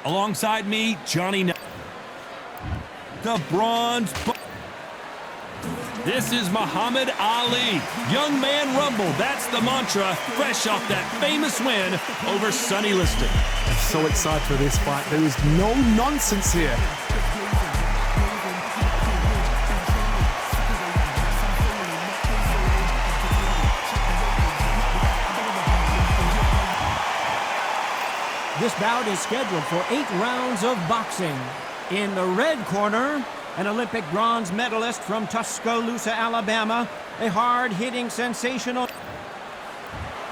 Alongside me, Johnny. The bronze. This is Muhammad Ali. Young man rumble, that's the mantra, fresh off that famous win over Sonny Liston. I'm so excited for this fight. There is no nonsense here. This bout is scheduled for 8 rounds of boxing. In the red corner, an Olympic bronze medalist from Tuscaloosa, Alabama, a hard-hitting, sensational...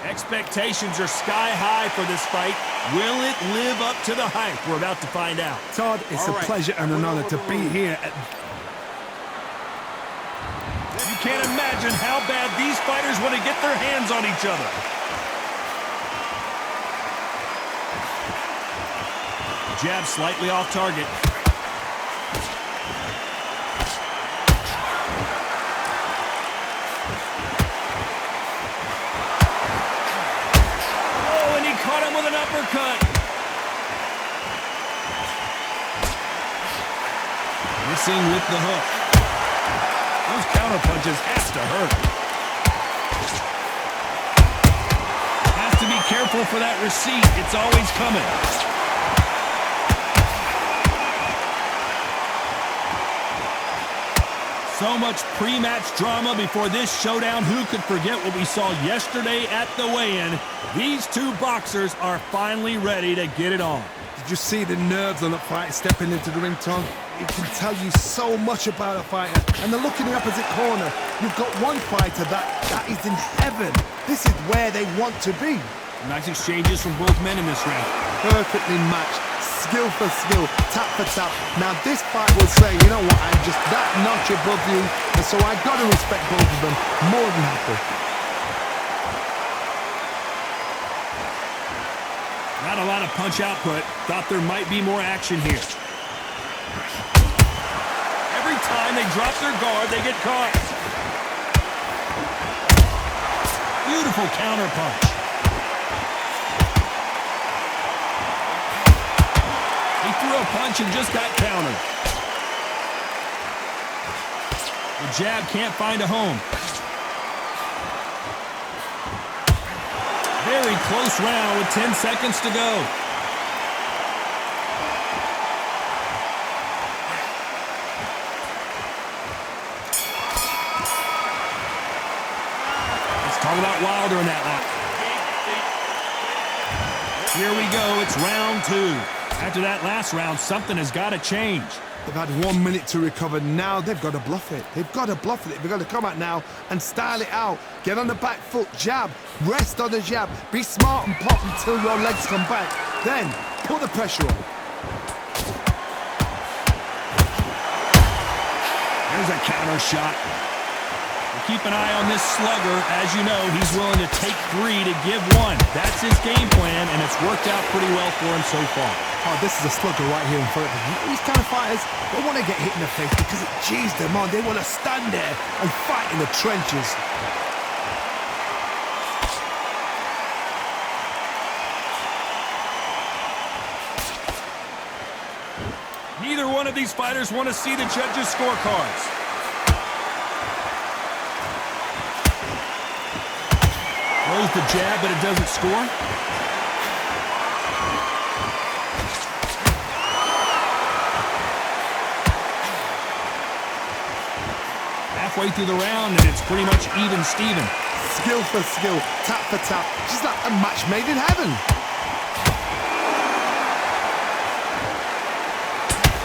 Expectations are sky high for this fight. Will it live up to the hype? We're about to find out. Todd, it's a pleasure and an honor to be here. You can't imagine how bad these fighters want to get their hands on each other. Jab slightly off target. Oh, and he caught him with an uppercut. Missing with the hook. Those counter punches has to hurt. Has to be careful for that receipt. It's always coming. So much pre-match drama before this showdown. Who could forget what we saw yesterday at the weigh-in? These two boxers are finally ready to get it on. Did you see the nerves on the fight stepping into the ring, Tom? It can tell you so much about a fighter. And the look in the opposite corner, you've got one fighter that is in heaven. This is where they want to be. Nice exchanges from both men in this round. Perfectly matched. Skill for skill, tap for tap. Now this fight will say, you know what, I'm just that notch above you, and so I got to respect both of them more than happy. Not a lot of punch output. Thought there might be more action here. Every time they drop their guard, they get caught. Beautiful counter punch. He threw a punch and just got countered. The jab can't find a home. Very close round with 10 seconds to go. Let's talk about Wilder in that lap. Here we go. It's round 2. After that last round, something has got to change. They've had 1 minute to recover. Now they've got to bluff it. They've got to bluff it. They've got to come out now and style it out. Get on the back foot, jab, rest on the jab. Be smart and pop until your legs come back. Then put the pressure on. There's a counter shot. Keep an eye on this slugger. As you know, he's willing to take 3 to give 1. That's his game plan, and it's worked out pretty well for him so far. Oh, this is a slugger right here in front of them. These kind of fighters, they want to get hit in the face because it cheers them on. They want to stand there and fight in the trenches. Neither one of these fighters want to see the judges' scorecards. Throws the jab, but it doesn't score. Halfway through the round, and it's pretty much even Steven. Skill for skill, tap for tap. Just like a match made in heaven.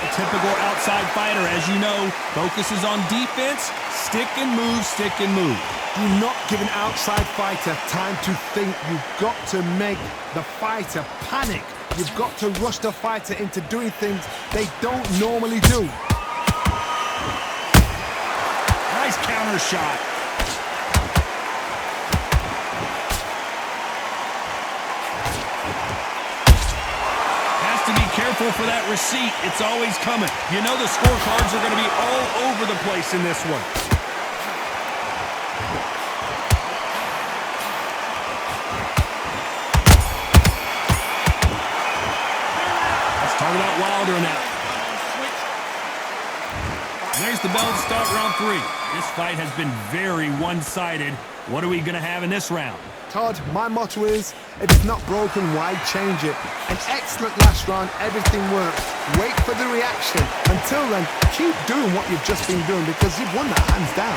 A typical outside fighter, as you know, focuses on defense, stick and move, stick and move. Do not give an outside fighter time to think. You've got to make the fighter panic. You've got to rush the fighter into doing things they don't normally do. Nice counter shot. Has to be careful for that receipt. It's always coming. You know the scorecards are going to be all over the place in this one. Let's talk about Wilder now. There's the bell to start round 3. This fight has been very one-sided. What are we going to have in this round? Todd, my motto is, if it's not broken, why change it? An excellent last round, everything works. Wait for the reaction. Until then, keep doing what you've just been doing because you've won that hands down.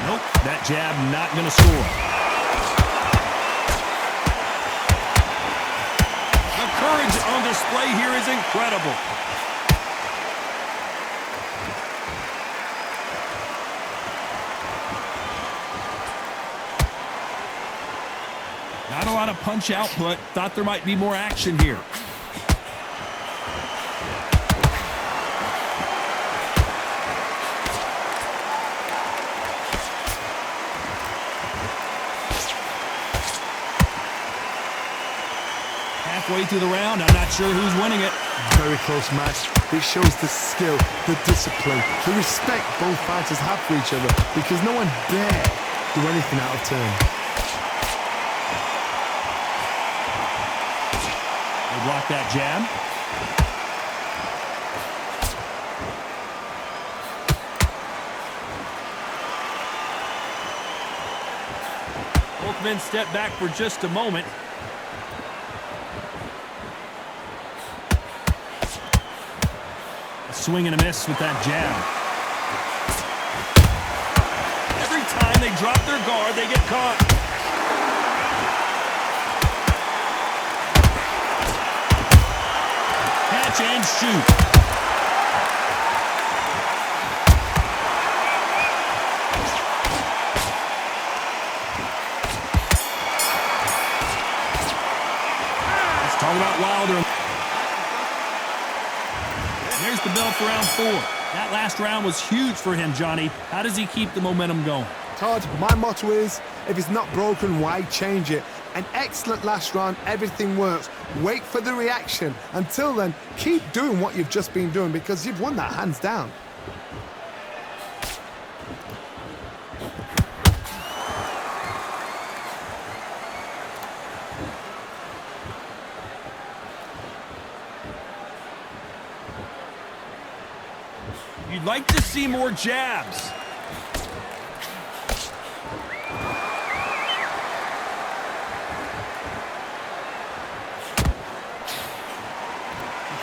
Nope, that jab not going to score. The courage on display here is incredible. Not a lot of punch output. Thought there might be more action here. Halfway through the round, I'm not sure who's winning it. Very close match. It shows the skill, the discipline, the respect both fighters have for each other because no one dare do anything out of turn. They block that jab. Both men step back for just a moment. A swing and a miss with that jab. Every time they drop their guard, they get caught. Catch and shoot. Let's talk about Wilder. There's the bell for round 4. That last round was huge for him, Johnny. How does he keep the momentum going? Todd, my motto is, if it's not broken, why change it? An excellent last round, everything works. Wait for the reaction. Until then, keep doing what you've just been doing because you've won that hands down. You'd like to see more jabs.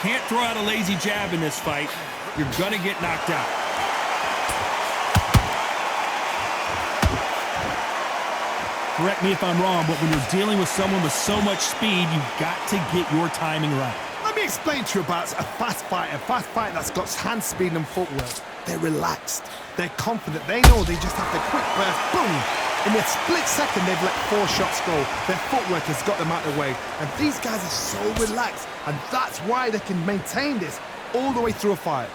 Can't throw out a lazy jab in this fight. You're going to get knocked out. Correct me if I'm wrong, but when you're dealing with someone with so much speed, you've got to get your timing right. Let me explain to you about a fast fighter that's got hand speed and footwork. They're relaxed. They're confident. They know they just have the quick burst, boom. In a split second, they've let 4 shots go. Their footwork has got them out of the way. And these guys are so relaxed. And that's why they can maintain this all the way through a fight.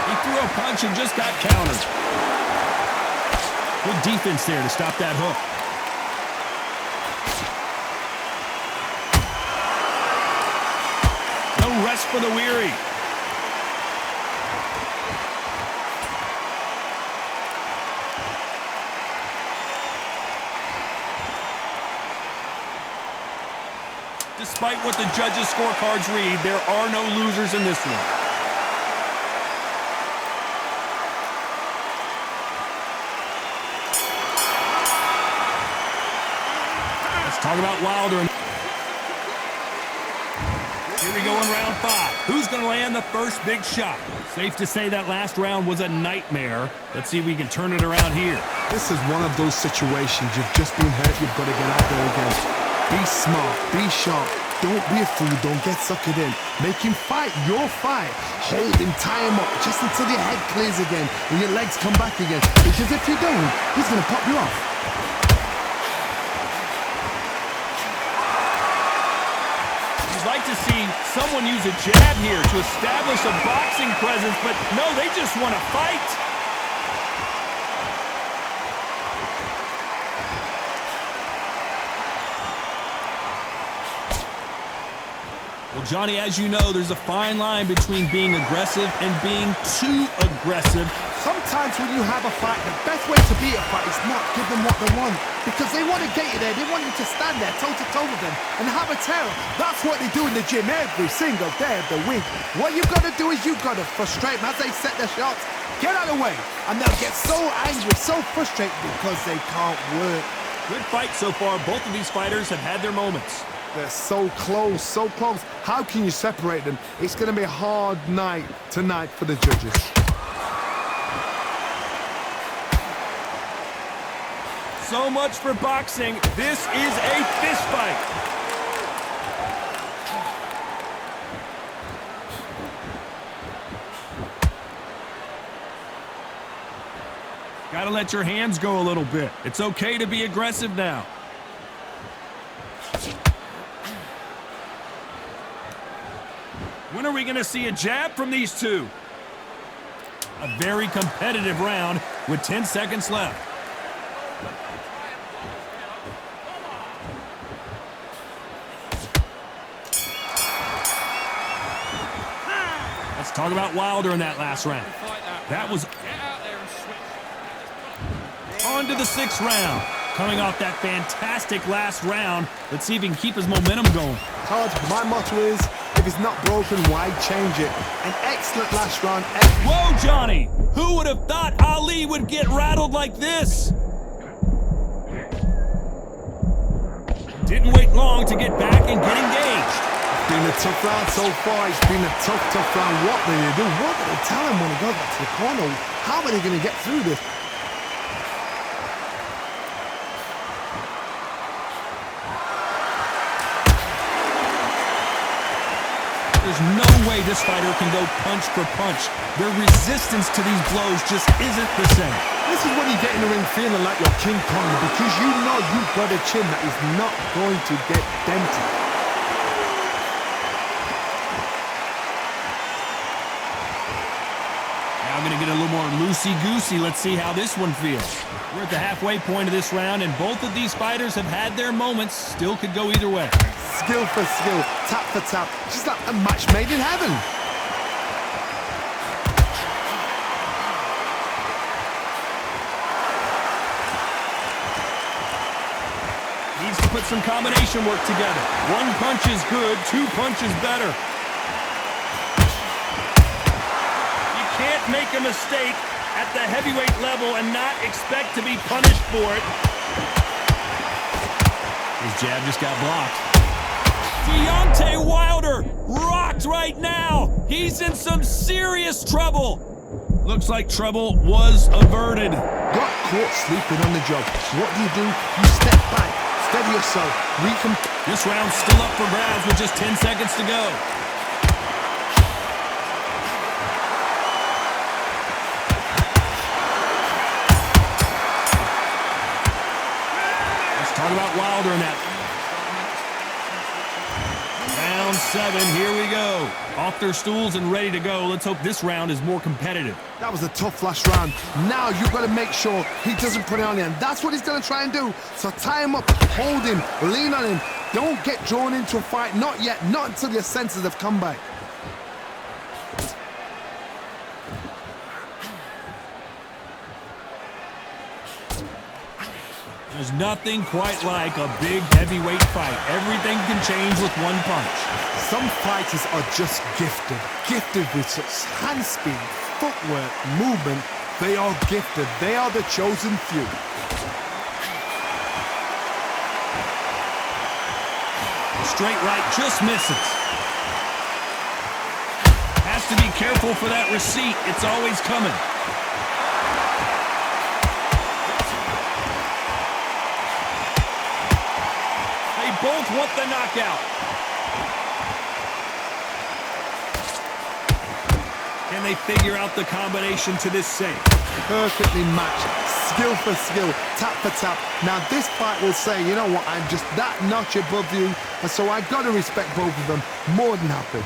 He threw a punch and just got countered. Good defense there to stop that hook. No rest for the weary. Despite what the judges' scorecards read, there are no losers in this one. Let's talk about Wilder. Here we go in round 5. Who's going to land the first big shot? Safe to say that last round was a nightmare. Let's see if we can turn it around here. This is one of those situations. You've just been hurt. You've got to get out there again. Be smart, be sharp, don't be a fool, don't get suckered in. Make him fight your fight. Hold him, tie him up, just until your head clears again and your legs come back again. Because if you don't, he's going to pop you off. You'd like to see someone use a jab here to establish a boxing presence, but no, they just want to fight. Well, Johnny, as you know, there's a fine line between being aggressive and being too aggressive. Sometimes when you have a fight, the best way to beat a fight is not give them what they want. Because they want to get you there. They want you to stand there toe-to-toe with them and have a terror. That's what they do in the gym every single day of the week. What you've got to do is you've got to frustrate them as they set their shots. Get out of the way. And they'll get so angry, so frustrated because they can't work. Good fight so far. Both of these fighters have had their moments. They're so close, so close. How can you separate them? It's going to be a hard night tonight for the judges. So much for boxing. This is a fist fight. Gotta let your hands go a little bit. It's okay to be aggressive now. When are we going to see a jab from these two? A very competitive round with 10 seconds left. Let's talk about Wilder in that last round. That was on to the 6th round. Coming off that fantastic last round, let's see if he can keep his momentum going. Todd, my motto is, if it's not broken, why change it? An excellent last round. Whoa, Johnny! Who would have thought Ali would get rattled like this? Didn't wait long to get back and get engaged. It's been a tough round so far. It's been a tough round. What do they do? What do they tell him when he goes back to the corner? How are they going to get through this? There's no way this fighter can go punch for punch. Their resistance to these blows just isn't the same. This is when you get in the ring feeling like you're King Kong because you know you've got a chin that is not going to get dented. Now I'm going to get a little more loosey-goosey. Let's see how this one feels. We're at the halfway point of this round, and both of these fighters have had their moments. Still could go either way. Skill for skill, tap for tap, just like a match made in heaven. Needs to put some combination work together. One punch is good, 2 punches better. You can't make a mistake at the heavyweight level and not expect to be punished for it. His jab just got blocked. Deontay Wilder rocked right now. He's in some serious trouble. Looks like trouble was averted. Got caught sleeping on the job. What do? You step back, steady yourself, This round's still up for grabs with just 10 seconds to go. Let's talk about Wilder in that. Round 7, here we go. Off their stools and ready to go. Let's hope this round is more competitive. That was a tough last round. Now you've got to make sure he doesn't put it on him. That's what he's going to try and do. So tie him up, hold him, lean on him. Don't get drawn into a fight. Not yet. Not until your senses have come back. There's nothing quite like a big heavyweight fight. Everything can change with one punch. Some fighters are just gifted. Gifted with such hand speed, footwork, movement. They are gifted. They are the chosen few. Straight right just misses. Has to be careful for that receipt. It's always coming. They both want the knockout. Can they figure out the combination to this save? Perfectly matched. Skill for skill, tap for tap. Now this fight will say, you know what, I'm just that notch above you, and so I got to respect both of them. More than happy.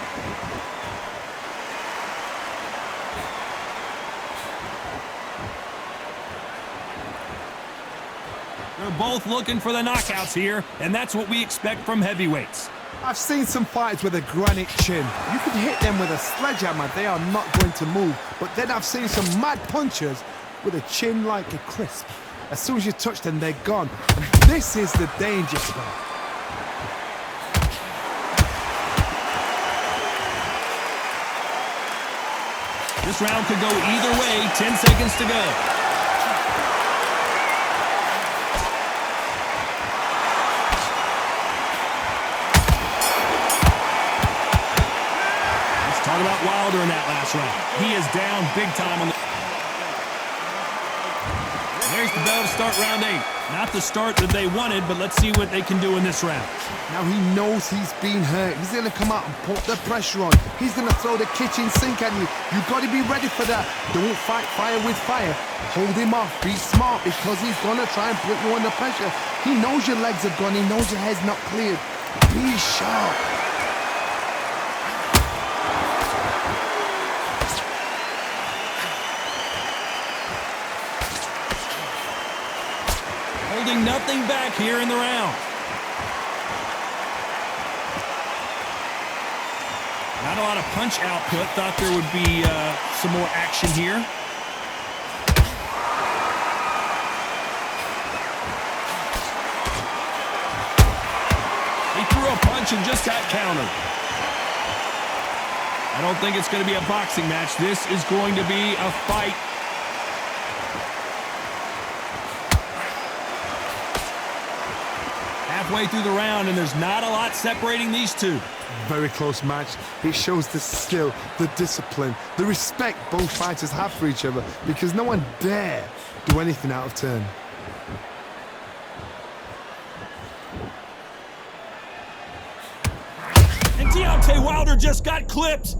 They're both looking for the knockouts here, and that's what we expect from heavyweights. I've seen some fighters with a granite chin. You could hit them with a sledgehammer, they are not going to move. But then I've seen some mad punchers with a chin like a crisp. As soon as you touch them, they're gone. And this is the danger spot. This round could go either way. 10 seconds to go. Talk about Wilder in that last round. He is down big time on the... There's the bell to start round 8. Not the start that they wanted, but let's see what they can do in this round. Now he knows he's been hurt. He's going to come out and put the pressure on. He's going to throw the kitchen sink at you. You've got to be ready for that. Don't fight fire with fire. Hold him off. Be smart because he's going to try and put you under pressure. He knows your legs are gone. He knows your head's not cleared. Be sharp. Holding nothing back here in the round. Not a lot of punch output. Thought there would be some more action here. He threw a punch and just got countered. I don't think it's going to be a boxing match. This is going to be a fight. Halfway through the round, and there's not a lot separating these two. Very close match. It shows the skill, the discipline, the respect both fighters have for each other because no one dare do anything out of turn. And Deontay Wilder just got clipped.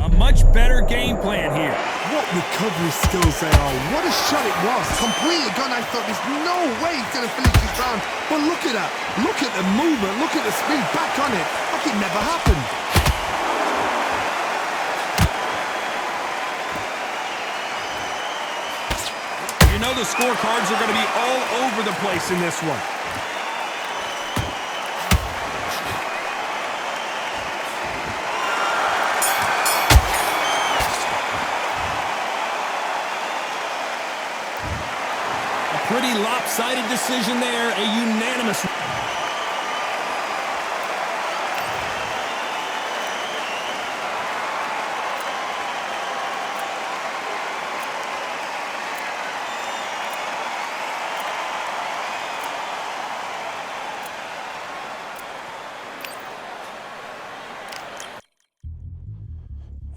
A much better game plan here. What recovery skills they are. What a shot it was. Completely gone. I thought there's no way he's going to finish this round. But look at that. Look at the movement. Look at the speed. Back on it. Like it never happened. You know the scorecards are going to be all over the place in this one. Pretty lopsided decision there, a unanimous.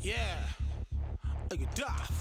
Yeah, like a duff.